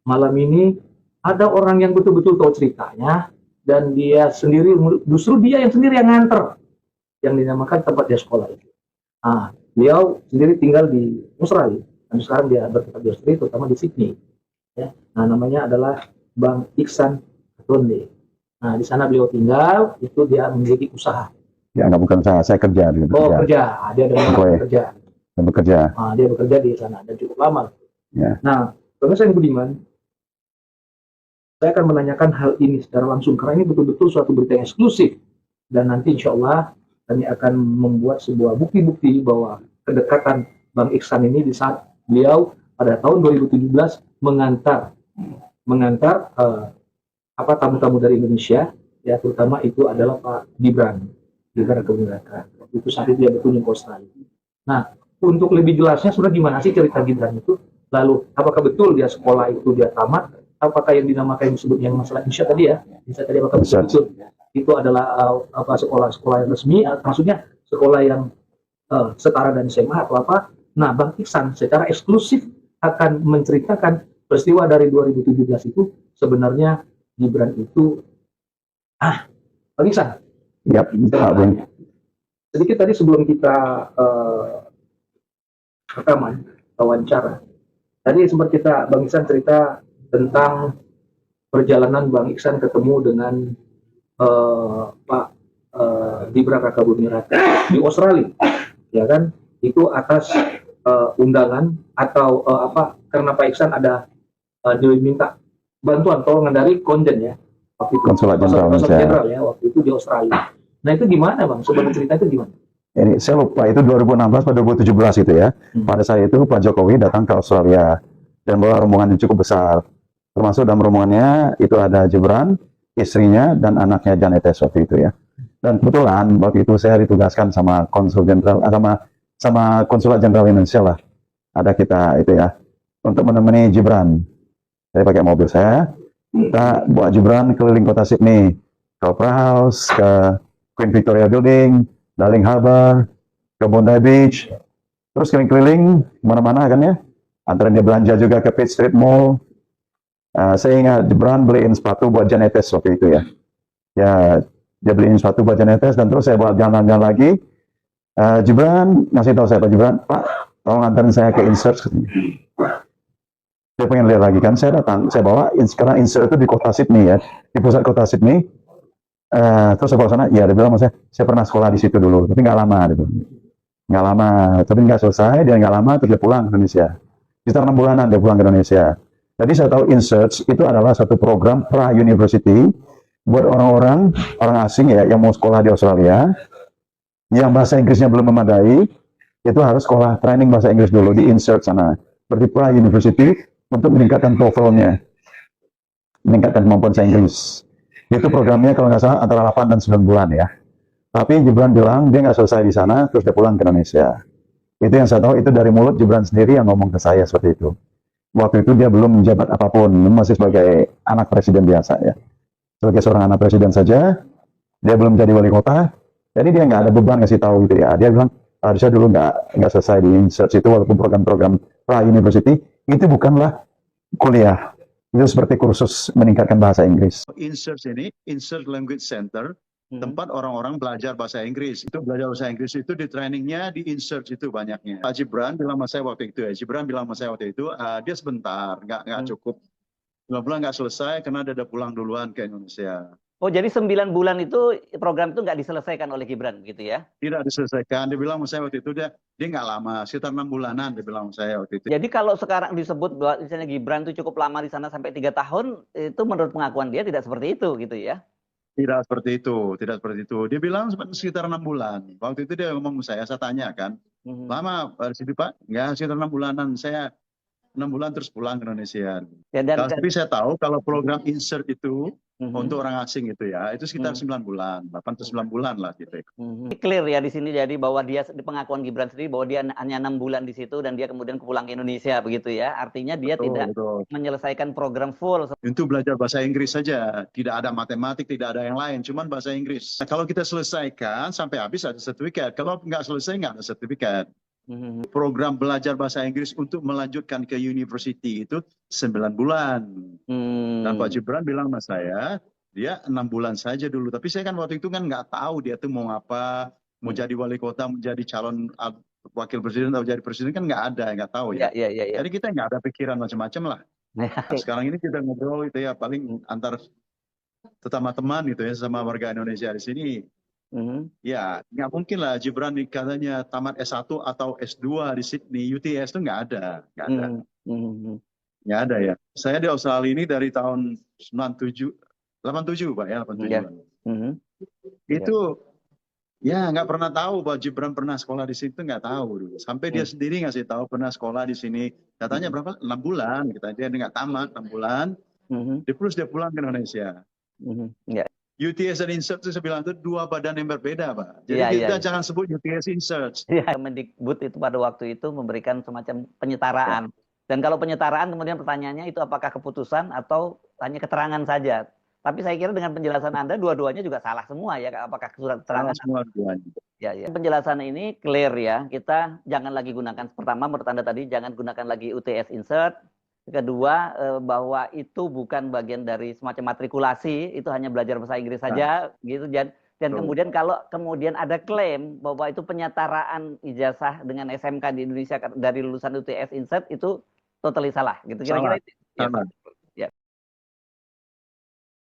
malam ini ada orang yang betul-betul tahu ceritanya, dan dia sendiri, justru dia yang sendiri yang nganter, yang dinamakan tempat dia sekolah itu. Nah, beliau sendiri tinggal di Australia, dan sekarang dia bertempat di Australia, terutama di Sydney. Ya. Nah, namanya adalah Bang Iksan Ronde. Nah, di sana beliau tinggal, itu dia memiliki usaha. Ya, nggak, bukan saya kerja. Oh, kerja. Dia ada bekerja. Bekerja. Nah, dia bekerja di sana dan cukup lama. Ya. Nah, Pemirsa yang budiman, saya akan menanyakan hal ini secara langsung karena ini betul-betul suatu berita yang eksklusif, dan nanti insya Allah kami akan membuat sebuah bukti-bukti bahwa kedekatan Bang Iksan ini di saat beliau pada tahun 2017 mengantar tamu-tamu dari Indonesia, ya, terutama itu adalah Pak Gibran Raka-Buming Raka. Itu saat itu dia berkunjung ke Australia. Nah, untuk lebih jelasnya sudah gimana sih cerita Gibran itu? Lalu apakah betul dia sekolah itu dia tamat? Apakah yang dinamakan disebut yang masalah insya tadi ya? Insya tadi apakah betul itu adalah sekolah yang resmi? Maksudnya sekolah yang setara dan SMA atau apa? Nah, Bang Iksan secara eksklusif akan menceritakan peristiwa dari 2017 itu sebenarnya Gibran itu Bang Iksan. Ya, Bang. Sedikit tadi sebelum kita rekaman wawancara. Tadi sempat Bang Iksan cerita tentang perjalanan Bang Iksan ketemu dengan Pak Gibran Raka-Buming Raka di Australia, ya kan? Itu atas undangan atau karena Pak Iksan ada diminta bantuan tolongan dari konjen ya, waktu itu Konsulat Jenderal ya, waktu itu di Australia. Nah itu gimana Bang? Sebenarnya cerita itu gimana? Ini saya lupa itu 2016 atau 2017 gitu ya. Pada saat itu Pak Jokowi datang ke Australia dan bawa rombongan yang cukup besar. Termasuk dalam rombongannya itu ada Gibran, istrinya, dan anaknya Janetes waktu itu ya. Dan kebetulan waktu itu saya ditugaskan sama Konsul Jenderal, sama Konsulat Jenderal Indonesia lah. Ada kita itu ya, untuk menemani Gibran. Saya pakai mobil saya, kita bawa Gibran keliling kota Sydney, ke Opera House, ke Queen Victoria Building, Darling Harbour, ke Bondi Beach, terus keliling-keliling mana-mana kan ya. Antara dia belanja juga ke Pitt Street Mall. Saya ingat Gibran beliin sepatu buat Janetes waktu itu ya. Ya, dia beliin sepatu buat Janetes, dan terus saya bawa jalan-jalan lagi. Gibran ngasih tahu saya, Pak Gibran, Pak, tolong antarin saya ke Insert. Dia pengen lihat lagi kan, saya datang, saya bawa, karena Insert itu di kota Sydney ya, di pusat kota Sydney. Terus saya bawa sana, ya dia bilang saya pernah sekolah di situ dulu, tapi nggak lama gitu. Nggak lama, tapi nggak selesai, dia nggak lama, terus dia pulang ke Indonesia. Sekitar 6 bulanan dia pulang ke Indonesia. Jadi saya tahu Insert itu adalah satu program pra-university buat orang asing ya, yang mau sekolah di Australia, yang bahasa Inggrisnya belum memadai, itu harus sekolah training bahasa Inggris dulu di Insert sana. Seperti pra-university untuk meningkatkan TOEFL-nya, meningkatkan kemampuan bahasa Inggris. Itu programnya kalau nggak salah antara 8 dan 9 bulan ya. Tapi Gibran bilang dia nggak selesai di sana, terus dia pulang ke Indonesia. Itu yang saya tahu, itu dari mulut Gibran sendiri yang ngomong ke saya seperti itu. Waktu itu dia belum menjabat apapun, masih sebagai anak presiden biasa ya. Sebagai seorang anak presiden saja, dia belum jadi wali kota, jadi dia nggak ada beban ngasih tahu gitu ya. Dia bilang, harusnya dulu nggak selesai di Insert itu, walaupun program-program pra-university, itu bukanlah kuliah. Itu seperti kursus meningkatkan bahasa Inggris. Insert ini, Insert Language Center, tempat orang-orang belajar bahasa Inggris. Itu belajar bahasa Inggris itu di trainingnya di Insert itu banyaknya. Pak Gibran bilang sama saya waktu itu dia sebentar, nggak cukup. 9 bulan nggak selesai karena dia udah pulang duluan ke Indonesia. Oh, jadi 9 bulan itu program itu nggak diselesaikan oleh Gibran gitu ya? Tidak diselesaikan. Dia bilang sama saya waktu itu dia nggak lama, sekitar 6 bulanan dia bilang sama saya waktu itu. Jadi kalau sekarang disebut bahwa misalnya Gibran itu cukup lama di sana sampai 3 tahun, itu menurut pengakuan dia tidak seperti itu gitu ya? Tidak seperti itu. Dia bilang sekitar 6 bulan. Waktu itu dia ngomong sama saya tanya kan, lama di situ Pak? Nggak, sekitar 6 bulanan. Saya 6 bulan terus pulang ke Indonesia. Ya, tapi saya tahu kalau program Insert itu untuk orang asing itu ya, itu sekitar 9 bulan, 8 atau 9 bulan lah gitu. Clear ya di sini jadi bahwa dia di pengakuan Gibran sendiri bahwa dia hanya 6 bulan di situ dan dia kemudian pulang ke Indonesia begitu ya. Artinya dia tidak menyelesaikan program full. Untuk belajar bahasa Inggris saja, tidak ada matematik, tidak ada yang lain, cuman bahasa Inggris. Nah, kalau kita selesaikan sampai habis ada sertifikat. Kalau nggak selesai nggak ada sertifikat. Program belajar bahasa Inggris untuk melanjutkan ke university itu 9 bulan. Dan Pak Gibran bilang sama saya, dia 6 bulan saja dulu. Tapi saya kan waktu itu kan nggak tahu dia tuh mau apa, mau jadi wali kota, mau jadi calon wakil presiden atau jadi presiden kan nggak tahu ya. Jadi kita nggak ada pikiran macam-macam lah. Nah, sekarang ini kita ngobrol itu ya paling antar sesama teman gitu ya, sama warga Indonesia di sini. Ya, nggak mungkin lah Gibran katanya tamat S1 atau S2 di Sydney, UTS itu nggak ada. Nggak ada ya. Saya di Australia ini dari tahun 87 Pak ya, 87. Itu ya nggak pernah tahu bahwa Gibran pernah sekolah di situ, nggak tahu dulu. Sampai dia sendiri ngasih tahu pernah sekolah di sini. Katanya berapa? 6 bulan. Dia nggak tamat 6 bulan. Terus dia pulang ke Indonesia. UTS dan insert itu saya bilang itu dua badan yang berbeda, Pak. Jadi kita jangan sebut UTS insert. Mendikbud itu pada waktu itu memberikan semacam penyetaraan. Dan kalau penyetaraan kemudian pertanyaannya itu apakah keputusan atau hanya keterangan saja. Tapi saya kira dengan penjelasan Anda dua-duanya juga salah semua ya, apakah surat keterangan. Semua Penjelasan ini clear ya. Kita jangan lagi gunakan, pertama menurut Anda tadi jangan gunakan lagi UTS insert. Kedua, bahwa itu bukan bagian dari semacam matrikulasi, itu hanya belajar bahasa Inggris saja, gitu. Dan kemudian kalau kemudian ada klaim bahwa itu penyetaraan ijazah dengan SMK di Indonesia dari lulusan UTS insert, itu totally salah, gitu. Kira-kira itu.